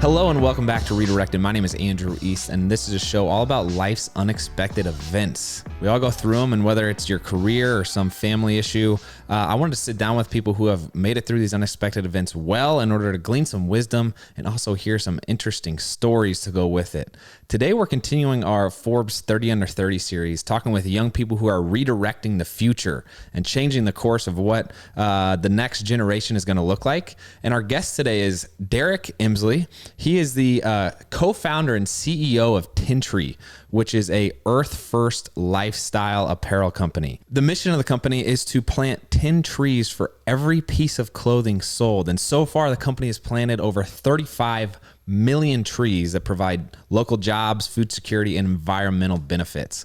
Hello and welcome back to Redirected. My name is Andrew East, and this is a show all about life's unexpected events. We all go through them, and whether it's your career or some family issue, I wanted to sit down with people who have made it through these unexpected events well in order to glean some wisdom and also hear some interesting stories to go with it. Today, we're continuing our Forbes 30 Under 30 series, talking with young people who are redirecting the future and changing the course of what the next generation is going to look like. And our guest today is Derrick Emsley. He is the co-founder and CEO of Tentree, which is a Earth First lifestyle apparel company. The mission of the company is to plant 10 trees for every piece of clothing sold. And so far, the company has planted over 35 million trees that provide local jobs, food security, and environmental benefits.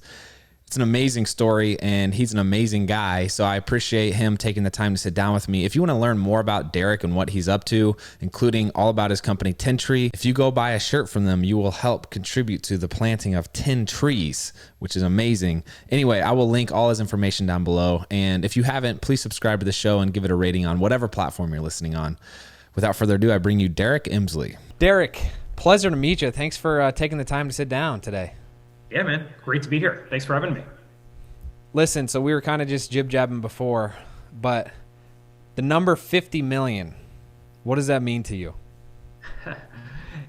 It's an amazing story, and he's an amazing guy, so I appreciate him taking the time to sit down with me. If you want to learn more about Derrick and what he's up to, including all about his company, Tentree, if you go buy a shirt from them, you will help contribute to the planting of 10 trees, which is amazing. Anyway, I will link all his information down below, and if you haven't, please subscribe to the show and give it a rating on whatever platform you're listening on. Without further ado, I bring you Derrick Emsley. Derrick, pleasure to meet you. Thanks for taking the time to sit down today. Yeah, man. Great to be here. Thanks for having me. Listen, so we were kind of just jib-jabbing before, but the number 50 million, what does that mean to you?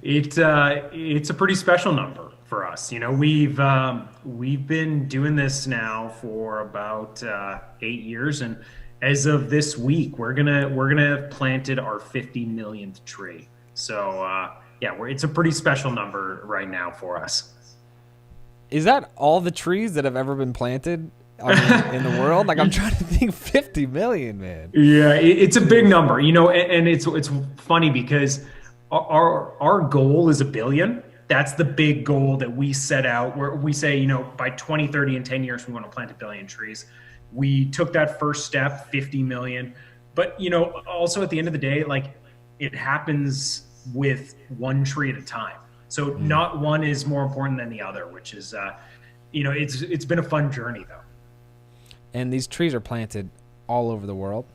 It's a pretty special number for us. You know, we've been doing this now for about 8 years, and as of this week, we're gonna have planted our 50 millionth tree. So yeah, it's a pretty special number right now for us. Is that all the trees that have ever been planted in the world? Like, I'm trying to think, 50 million, man. Yeah, it's a big number, you know, and it's funny because our goal is 1 billion. That's the big goal that we set out, where we say, you know, by 2030, in 10 years, we want to plant 1 billion trees. We took that first step, 50 million. But, you know, also at the end of the day, like, it happens with one tree at a time. So not one is more important than the other, which is, you know, it's been a fun journey, though. And these trees are planted all over the world?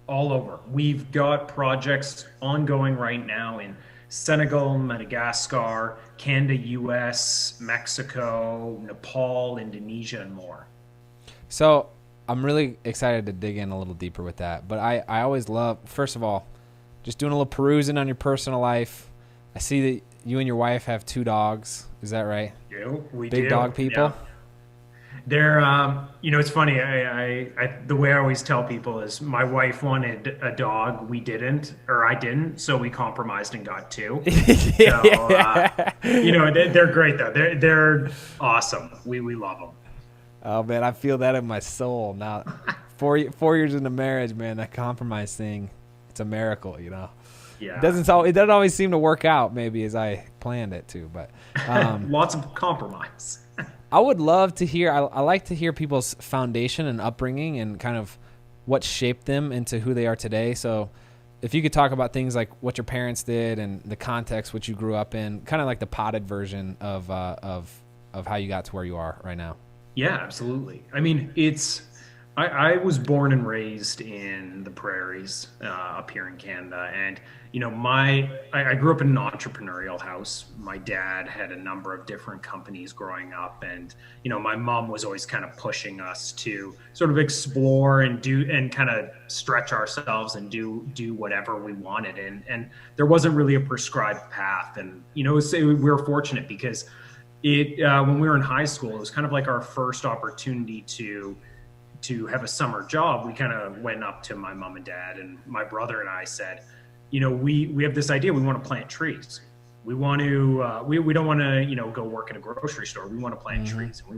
All over. We've got projects ongoing right now in Senegal, Madagascar, Canada, US, Mexico, Nepal, Indonesia, and more. So I'm really excited to dig in a little deeper with that. But I always love, first of all, just doing a little perusing on your personal life. I see that you and your wife have 2 dogs. Is that right? Yeah, we do. Big dog people? Yeah. They're, you know, it's funny. The way I always tell people is my wife wanted a dog. We didn't, or I didn't. So we compromised and got 2. So, you know, they're great though. They're awesome. We love them. Oh man, I feel that in my soul now. 4 years into marriage, man, that compromise thing, it's a miracle, you know? Yeah. It doesn't always seem to work out maybe as I planned it to, but lots of compromise. I would love to hear, I like to hear people's foundation and upbringing and kind of what shaped them into who they are today. So if you could talk about things like what your parents did and the context which you grew up in, kind of like the potted version of how you got to where you are right now. Yeah, absolutely. I mean, I was born and raised in the prairies up here in Canada. And, you know, I grew up in an entrepreneurial house. My dad had a number of different companies growing up. And, you know, my mom was always kind of pushing us to sort of explore and do and kind of stretch ourselves and do whatever we wanted. And there wasn't really a prescribed path. And, you know, we were fortunate because when we were in high school, it was kind of like our first opportunity to have a summer job. We kind of went up to my mom and dad, and my brother and I said, you know, we have this idea. We want to plant trees. We want to, we don't want to, you know, go work in a grocery store. We want to plant trees. And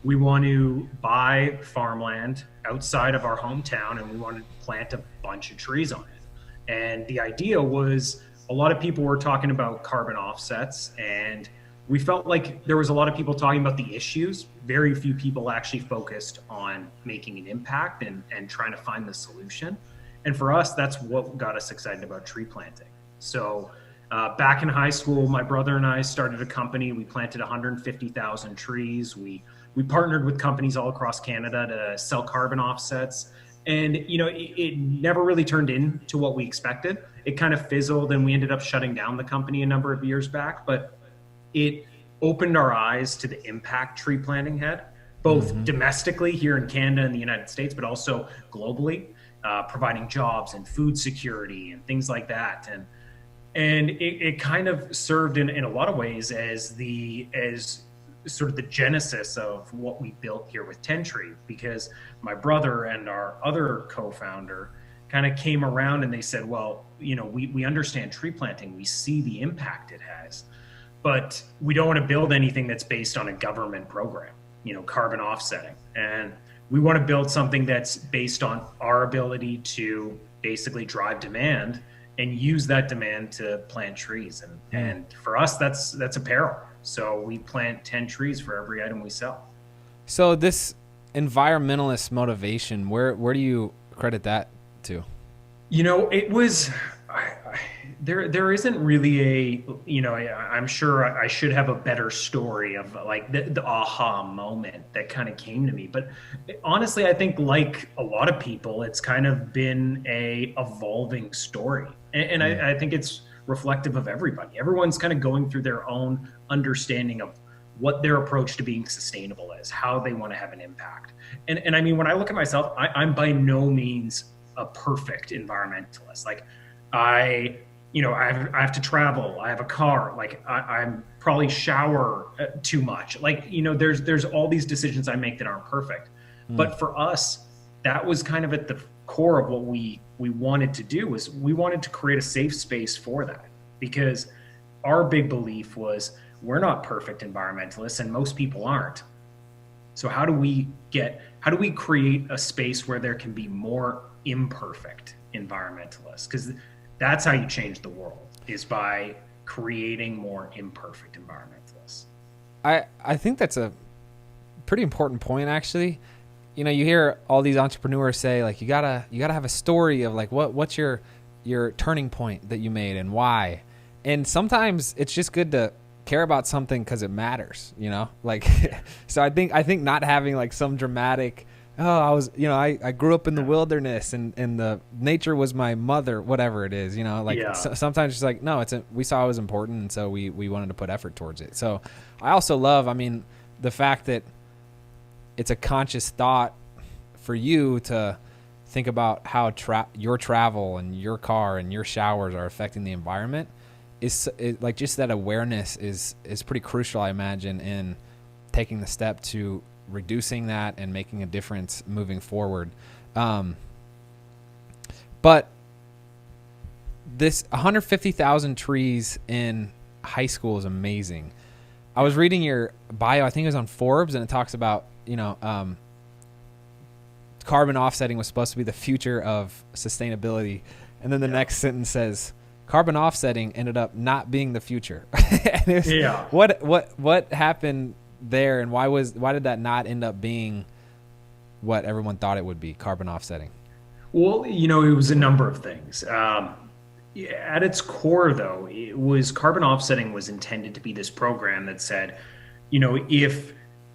we want to buy farmland outside of our hometown, and we want to plant a bunch of trees on it. And the idea was, a lot of people were talking about carbon offsets, and we felt like there was a lot of people talking about the issues. Very few people actually focused on making an impact and trying to find the solution. And for us, that's what got us excited about tree planting. So back in high school, my brother and I started a company. We planted 150,000 trees. We partnered with companies all across Canada to sell carbon offsets. And, it never really turned into what we expected. It kind of fizzled and we ended up shutting down the company a number of years back, but it opened our eyes to the impact tree planting had, both domestically here in Canada and the United States, but also globally, providing jobs and food security and things like that. And it kind of served in a lot of ways as sort of the genesis of what we built here with Tentree, because my brother and our other co-founder kind of came around and they said, well, we understand tree planting, we see the impact it has, but we don't want to build anything that's based on a government program, carbon offsetting. And we want to build something that's based on our ability to basically drive demand and use that demand to plant trees. And for us, that's apparel. So we plant 10 trees for every item we sell. So this environmentalist motivation, where do you credit that to? It was, there isn't really I'm sure I should have a better story of like the aha moment that kind of came to me. But honestly, I think like a lot of people, it's kind of been a evolving story. And I think it's reflective of everybody. Everyone's kind of going through their own understanding of what their approach to being sustainable is, how they want to have an impact. And I mean, when I look at myself, I'm by no means a perfect environmentalist. Like I have to travel. I have a car. Like I'm probably shower too much. Like, there's all these decisions I make that aren't perfect. But for us, that was kind of at the core of what we wanted to do, was we wanted to create a safe space for that, because our big belief was we're not perfect environmentalists and most people aren't. So how do we create a space where there can be more imperfect environmentalists? Because that's how you change the world, is by creating more imperfect environmentalists. I think that's a pretty important point, actually. You hear all these entrepreneurs say, like, you gotta have a story of like what's your turning point that you made and why. And sometimes it's just good to care about something because it matters, like. So I think not having like some dramatic, I grew up in the wilderness and the nature was my mother, whatever it is, sometimes it's like, no, we saw it was important. And so we wanted to put effort towards it. So I also love, the fact that it's a conscious thought for you to think about how your travel and your car and your showers are affecting the environment. Like just that awareness is pretty crucial, I imagine, in taking the step to reducing that and making a difference moving forward. But this 150,000 trees in high school is amazing. I was reading your bio, I think it was on Forbes, and it talks about, carbon offsetting was supposed to be the future of sustainability. And then the next sentence says, carbon offsetting ended up not being the future. What happened there, and why did that not end up being what everyone thought it would be, carbon offsetting? Well, it was a number of things. At its core, though, it was carbon offsetting was intended to be this program that said,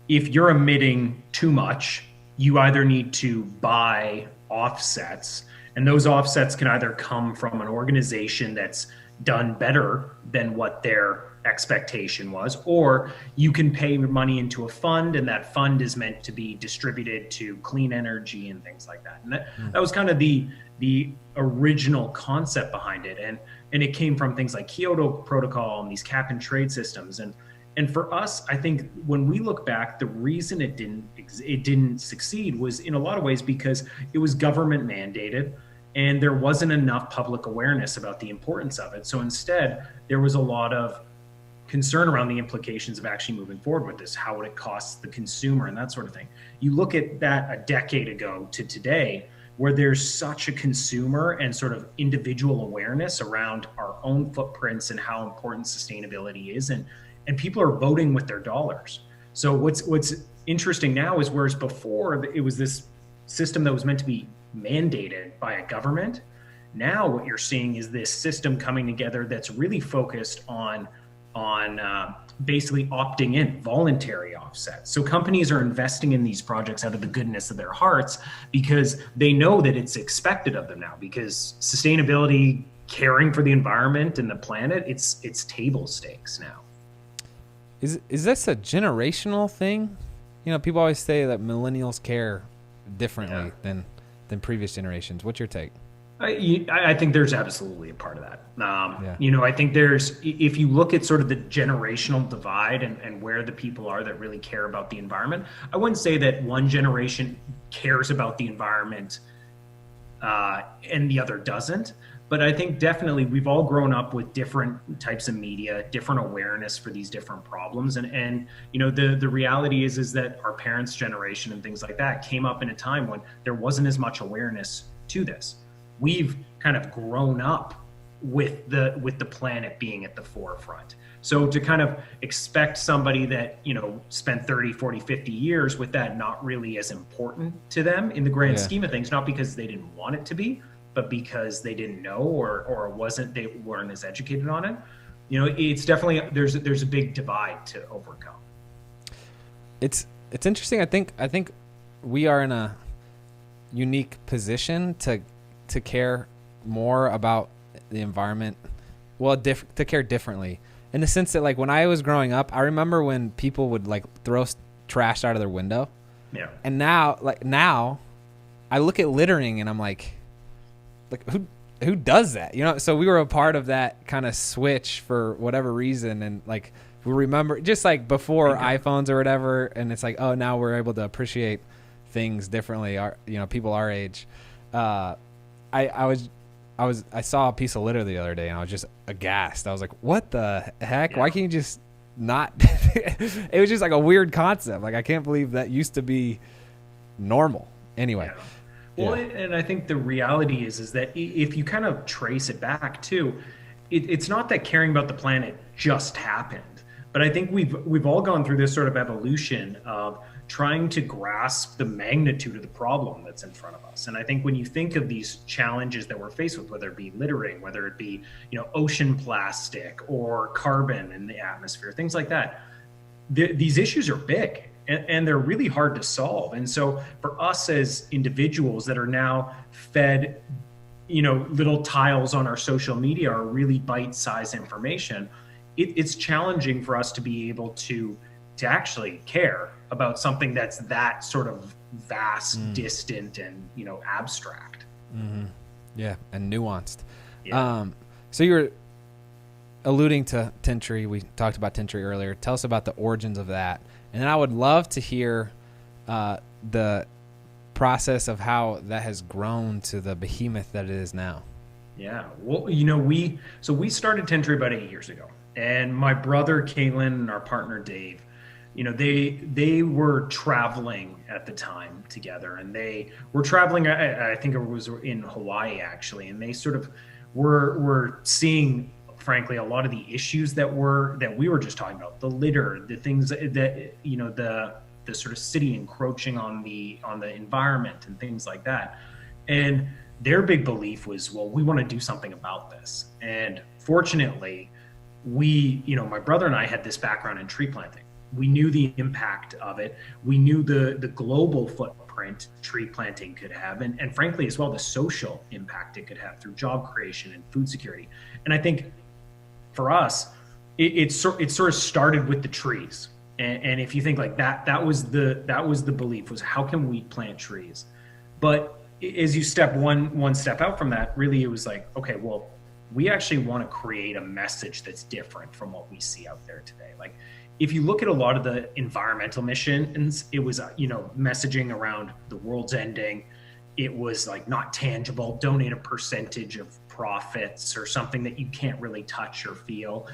if you're emitting too much, you either need to buy offsets, and those offsets can either come from an organization that's done better than what their expectation was, or you can pay money into a fund, and that fund is meant to be distributed to clean energy and things like that. And that was kind of the original concept behind it. And it came from things like Kyoto Protocol and these cap and trade systems. And for us, I think when we look back, the reason it didn't succeed was in a lot of ways because it was government mandated and there wasn't enough public awareness about the importance of it. So instead, there was a lot of concern around the implications of actually moving forward with this. How would it cost the consumer and that sort of thing? You look at that a decade ago to today, where there's such a consumer and sort of individual awareness around our own footprints and how important sustainability is, and people are voting with their dollars. So what's interesting now is, whereas before it was this system that was meant to be mandated by a government, now what you're seeing is this system coming together that's really focused on basically opting in, voluntary offsets. So companies are investing in these projects out of the goodness of their hearts because they know that it's expected of them now, because sustainability, caring for the environment and the planet, it's table stakes now. Is this a generational thing? You know, people always say that millennials care differently than previous generations. What's your take? I think there's absolutely a part of that. You know, I think if you look at sort of the generational divide and where the people are that really care about the environment, I wouldn't say that one generation cares about the environment and the other doesn't. But I think definitely we've all grown up with different types of media, different awareness for these different problems. And you know, the reality is that our parents' generation and things like that came up in a time when there wasn't as much awareness to this. We've kind of grown up with the planet being at the forefront. So to kind of expect somebody that, you know, spent 30, 40, 50 years with that not really as important to them in the grand scheme of things, not because they didn't want it to be, but because they didn't know or they weren't as educated on it. You know, it's definitely, there's a big divide to overcome. It's interesting. I think we are in a unique position to care more about the environment. Well, to care differently, in the sense that, like, when I was growing up, I remember when people would like throw trash out of their window. Yeah. And now I look at littering and I'm like who does that? You know, so we were a part of that kind of switch for whatever reason. And like, we remember just like before iPhones or whatever. And it's like, oh, now we're able to appreciate things differently. People our age. I saw a piece of litter the other day and I was just aghast. I was like, what the heck? Yeah. Why can't you just not? It was just like a weird concept. Like, I can't believe that used to be normal. Anyway. Yeah. Well, and I think the reality is that if you kind of trace it back too, it's not that caring about the planet just happened, but I think we've all gone through this sort of evolution of trying to grasp the magnitude of the problem that's in front of us. And I think when you think of these challenges that we're faced with, whether it be littering, whether it be, you know, ocean plastic or carbon in the atmosphere, things like that, these issues are big. And they're really hard to solve. And so for us as individuals that are now fed, you know, little tiles on our social media or really bite-sized information, it's challenging for us to be able to actually care about something that's that sort of vast, distant, and, you know, abstract. Mm-hmm. Yeah, and nuanced. Yeah. So you were alluding to tentree. We talked about tentree earlier. Tell us about the origins of that. And then I would love to hear the process of how that has grown to the behemoth that it is now. Yeah. Well, you know, we started tentree about 8 years ago. And my brother, Caitlin, and our partner, Dave, you know, they were traveling at the time together. And they were traveling, I think it was in Hawaii, actually. And they sort of were seeing, frankly, a lot of the issues that we were just talking about, the litter, the things that, you know, the sort of city encroaching on the environment and things like that. And their big belief was, well, we want to do something about this. And fortunately, my brother and I had this background in tree planting. We knew the impact of it. We knew the global footprint tree planting could have, and frankly, as well, the social impact it could have through job creation and food security. And I think for us, it sort of started with the trees. And if you think like that was the belief, was how can we plant trees? But as you step one step out from that, really it was like, okay, well, we actually want to create a message that's different from what we see out there today. Like, if you look at a lot of the environmental missions, it was, you know, messaging around the world's ending. It was like not tangible, donate a percentage of profits or something that you can't really touch or feel.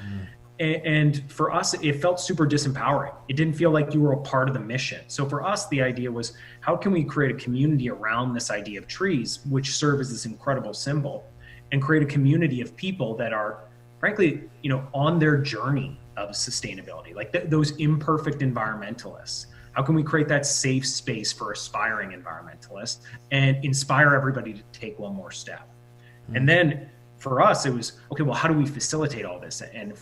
And for us, it felt super disempowering. It didn't feel like you were a part of the mission. So for us, the idea was, how can we create a community around this idea of trees, which serve as this incredible symbol, and create a community of people that are, frankly, you know, on their journey of sustainability, like those imperfect environmentalists. How can we create that safe space for aspiring environmentalists and inspire everybody to take one more step? And then for us, it was, okay, well, how do we facilitate all this? And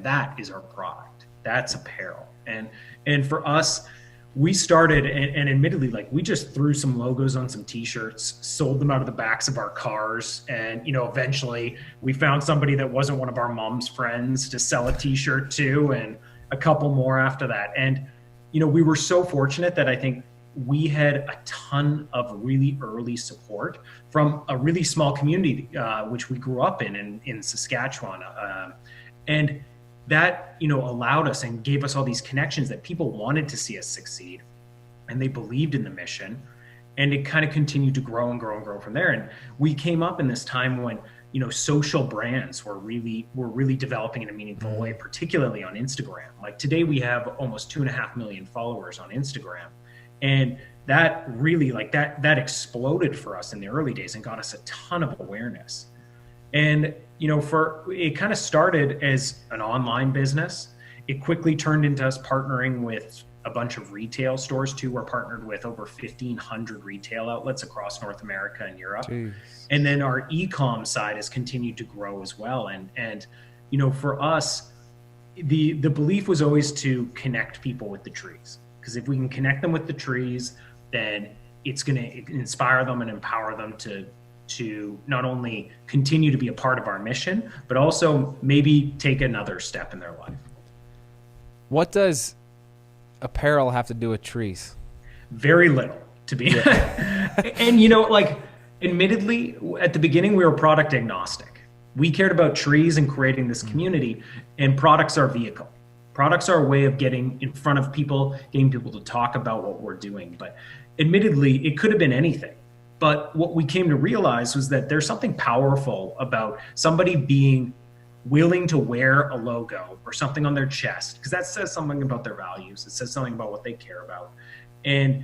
that is our product. That's apparel. And for us, we started, and admittedly, like, we just threw some logos on some t-shirts, sold them out of the backs of our cars. And, eventually we found somebody that wasn't one of our mom's friends to sell a t-shirt to, and a couple more after that. And, we were so fortunate that I think we had a ton of really early support from a really small community, which we grew up in Saskatchewan. And that, allowed us and gave us all these connections that people wanted to see us succeed, and they believed in the mission, and it kind of continued to grow and grow and grow from there. And we came up in this time when, social brands were really developing in a meaningful way, particularly on Instagram. Like today we have almost 2.5 million followers on Instagram. And that really, like, that exploded for us in the early days and got us a ton of awareness. And, it kind of started as an online business. It quickly turned into us partnering with a bunch of retail stores too. We're partnered with over 1,500 retail outlets across North America and Europe. Jeez. And then our e-com side has continued to grow as well. And for us, the belief was always to connect people with the trees. Because if we can connect them with the trees, then it's going to inspire them and empower them to not only continue to be a part of our mission, but also maybe take another step in their life. What does apparel have to do with trees? Very little, to be. And admittedly, at the beginning, we were product agnostic. We cared about trees and creating this community, and products are vehicle. Products are a way of getting in front of people, getting people to talk about what we're doing. But admittedly, it could have been anything. But what we came to realize was that there's something powerful about somebody being willing to wear a logo or something on their chest, because that says something about their values. It says something about what they care about. And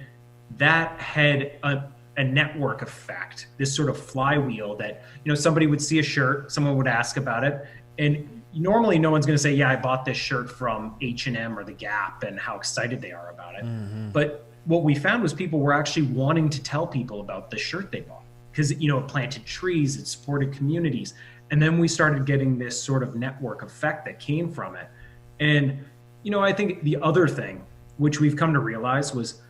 that had a network effect, this sort of flywheel that, somebody would see a shirt, someone would ask about it. And normally no one's going to say, yeah, I bought this shirt from H&M or The Gap, and how excited they are about it. Mm-hmm. But what we found was people were actually wanting to tell people about the shirt they bought because, it planted trees, it supported communities. And then we started getting this sort of network effect that came from it. And, I think the other thing, which we've come to realize, was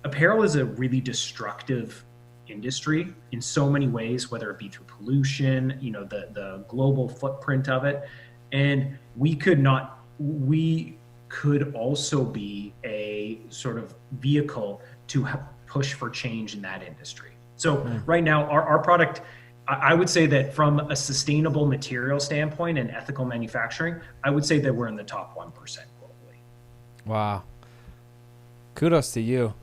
apparel is a really destructive industry in so many ways, whether it be through pollution, the global footprint of it. And we could also be a sort of vehicle to push for change in that industry. So right now, our product, I would say that from a sustainable material standpoint and ethical manufacturing, I would say that we're in the top 1% globally. Wow. Kudos to you.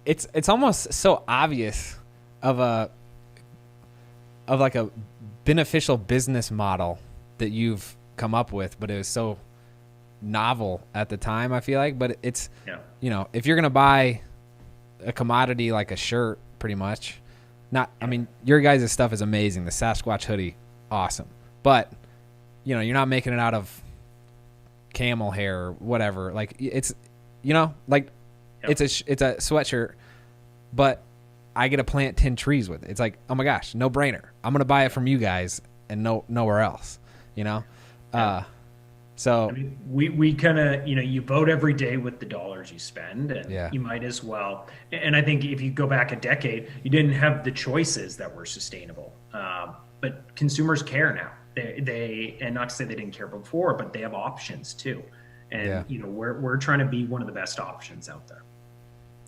It's almost so obvious of a beneficial business model that you've come up with, but it was so novel at the time, I feel like. But it's, if you're going to buy a commodity like a shirt, pretty much, your guys' stuff is amazing. The Sasquatch hoodie, awesome. But, you're not making it out of camel hair or whatever. Like it's, it's a sweatshirt, but I get to plant 10 trees with it. It's like, oh my gosh, no brainer. I'm going to buy it from you guys and nowhere else, So we kind of, you vote every day with the dollars you spend, and you might as well. And I think if you go back a decade, you didn't have the choices that were sustainable. But consumers care now. They and not to say they didn't care before, but they have options too. And we're trying to be one of the best options out there.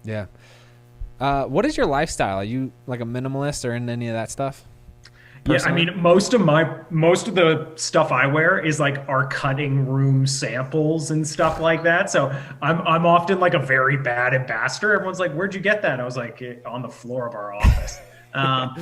Yeah. What is your lifestyle? Are you like a minimalist or in any of that stuff? Personally? Yeah, most of the stuff I wear is like our cutting room samples and stuff like that. So I'm often like a very bad ambassador. Everyone's like, "Where'd you get that?" I was like, "On the floor of our office." I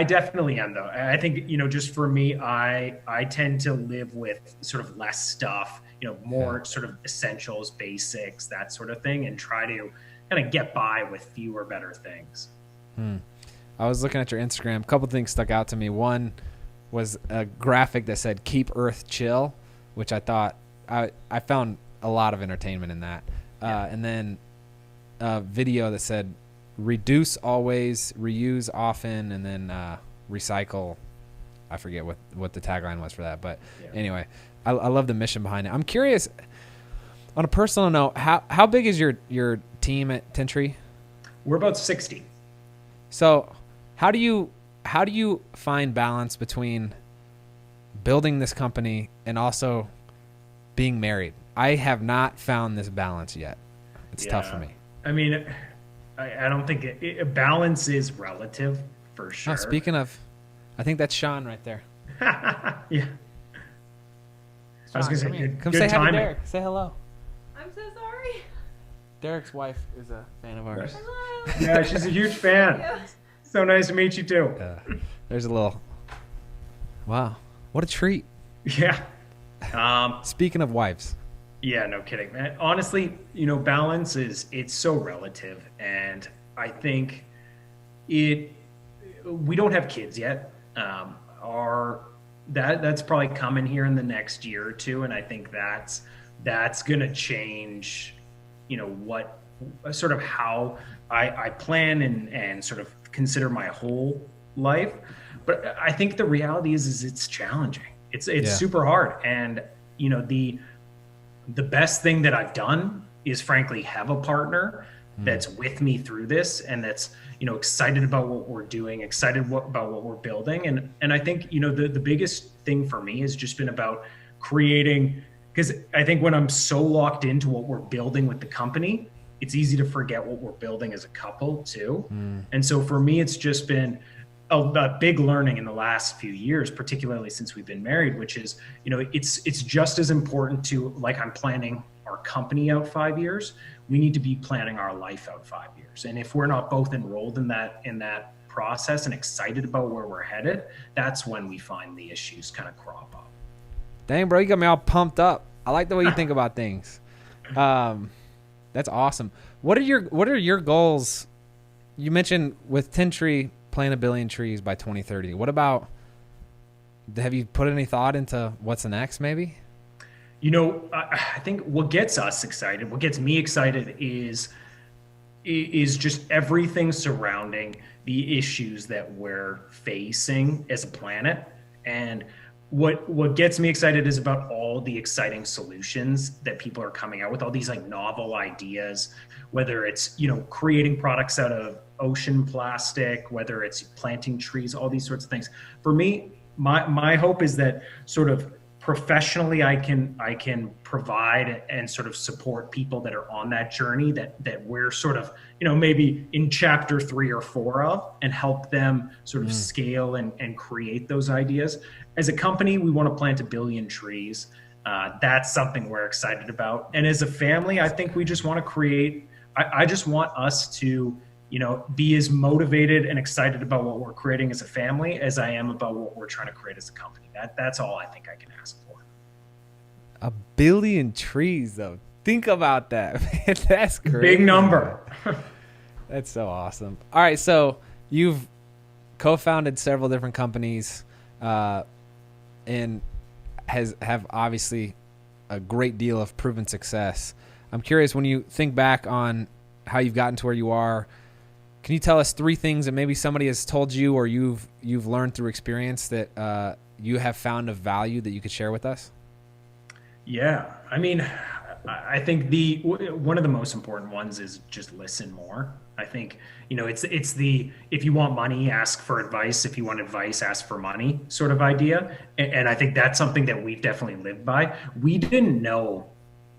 definitely am though. I think, just for me, I tend to live with sort of less stuff, more sort of essentials, basics, that sort of thing, and try to kind of get by with fewer, better things. I was looking at your Instagram. A couple things stuck out to me. One was a graphic that said "Keep Earth Chill," which I thought I found a lot of entertainment in that. And then a video that said "Reduce always, reuse often, and then recycle I forget what the tagline was for that. But anyway, I love the mission behind it. I'm curious, on a personal note, how big is your team at Tentree? We're about 60. So how do you find balance between building this company and also being married? I have not found this balance yet. It's tough for me. I mean, I don't think balance is relative for sure. Oh, speaking of, I think that's Sean right there. Yeah. Sean, I was going to say, come good say hi to timing. Derrick. Say hello. I'm so sorry. Derrick's wife is a fan of ours. Hello. Yeah, she's a huge fan. Yeah. So nice to meet you too. There's a little. Wow, what a treat. Yeah. Speaking of wives. Yeah, no kidding, man. Honestly, balance it's so relative, and I think we don't have kids yet. That's probably coming here in the next year or two, and I think that's gonna change, what sort of how I plan and sort of consider my whole life. But I think the reality is it's challenging. It's super hard, and the best thing that I've done is frankly have a partner that's with me through this, and that's excited about what we're doing, about what we're building, and I think the biggest thing for me has just been about creating, because I think when I'm so locked into what we're building with the company, it's easy to forget what we're building as a couple too. And so for me, it's just been a big learning in the last few years, particularly since we've been married, which is, it's just as important to, like, I'm planning our company out 5 years. We need to be planning our life out 5 years. And if we're not both enrolled in that process and excited about where we're headed, that's when we find the issues kind of crop up. Dang, bro, you got me all pumped up. I like the way you think about things. That's awesome. What are your goals? You mentioned with Tentree, plant 1 billion trees by 2030. What about, have you put any thought into what's next maybe? I think what gets us excited, what gets me excited is just everything surrounding the issues that we're facing as a planet. And what gets me excited is about all the exciting solutions that people are coming out with, all these like novel ideas, whether it's, creating products out of ocean plastic, whether it's planting trees, all these sorts of things. For me, my hope is that sort of professionally I can provide and sort of support people that are on that journey that we're sort of, maybe in chapter 3 or 4 of, and help them sort of scale and create those ideas. As a company, we want to plant 1 billion trees. That's something we're excited about. And as a family, I think we just want to create, I just want us to, be as motivated and excited about what we're creating as a family as I am about what we're trying to create as a company. That's all I think I can ask for. 1 billion trees, though. Think about that, man. That's great. Big number. That's so awesome. All right, so you've co-founded several different companies, and have obviously a great deal of proven success. I'm curious, when you think back on how you've gotten to where you are, can you tell us 3 things that maybe somebody has told you or you've learned through experience that you have found of value that you could share with us? Yeah, I mean, I think one of the most important ones is just listen more. I think, it's the, if you want money, ask for advice. If you want advice, ask for money sort of idea. And I think that's something that we've definitely lived by. We didn't know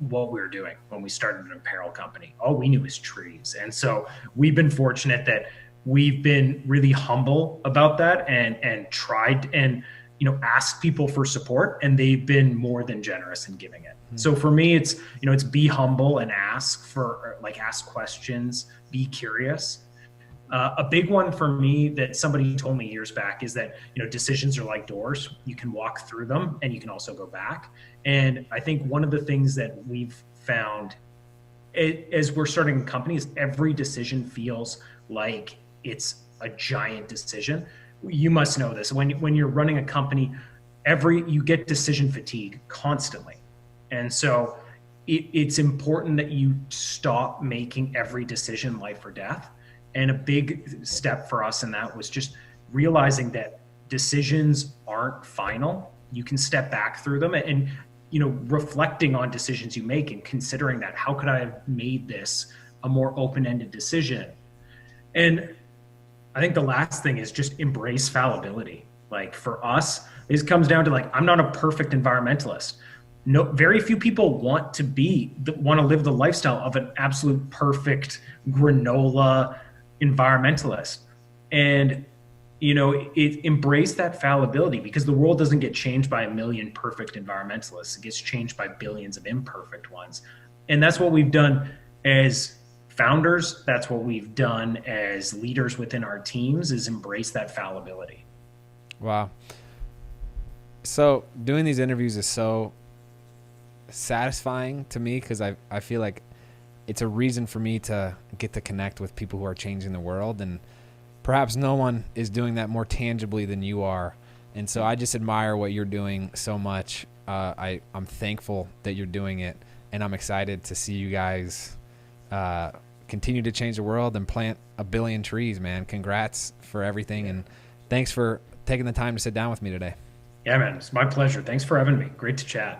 what we were doing when we started an apparel company. All we knew was trees. And so we've been fortunate that we've been really humble about that and tried and, asked people for support, and they've been more than generous in giving it. So for me, it's, it's be humble and ask questions, be curious. A big one for me that somebody told me years back is that, decisions are like doors. You can walk through them and you can also go back. And I think one of the things that we've found as we're starting companies, every decision feels like it's a giant decision. You must know this. When you're running a company, you get decision fatigue constantly. And so it's important that you stop making every decision life or death. And a big step for us in that was just realizing that decisions aren't final. You can step back through them and reflecting on decisions you make and considering that, how could I have made this a more open-ended decision? And I think the last thing is just embrace fallibility. Like for us, this comes down to I'm not a perfect environmentalist. No, very few people want to live the lifestyle of an absolute perfect granola environmentalist. And embrace that fallibility, because the world doesn't get changed by a million perfect environmentalists. It gets changed by billions of imperfect ones. And that's what we've done as founders. That's what we've done as leaders within our teams, is embrace that fallibility. Wow. So doing these interviews is so satisfying to me, because I feel like it's a reason for me to get to connect with people who are changing the world, and perhaps no one is doing that more tangibly than you are. And so I just admire what you're doing so much. I'm thankful that you're doing it, and I'm excited to see you guys continue to change the world and plant 1 billion trees, man. Congrats for everything, and thanks for taking the time to sit down with me today. Yeah, man, it's my pleasure. Thanks for having me. Great to chat.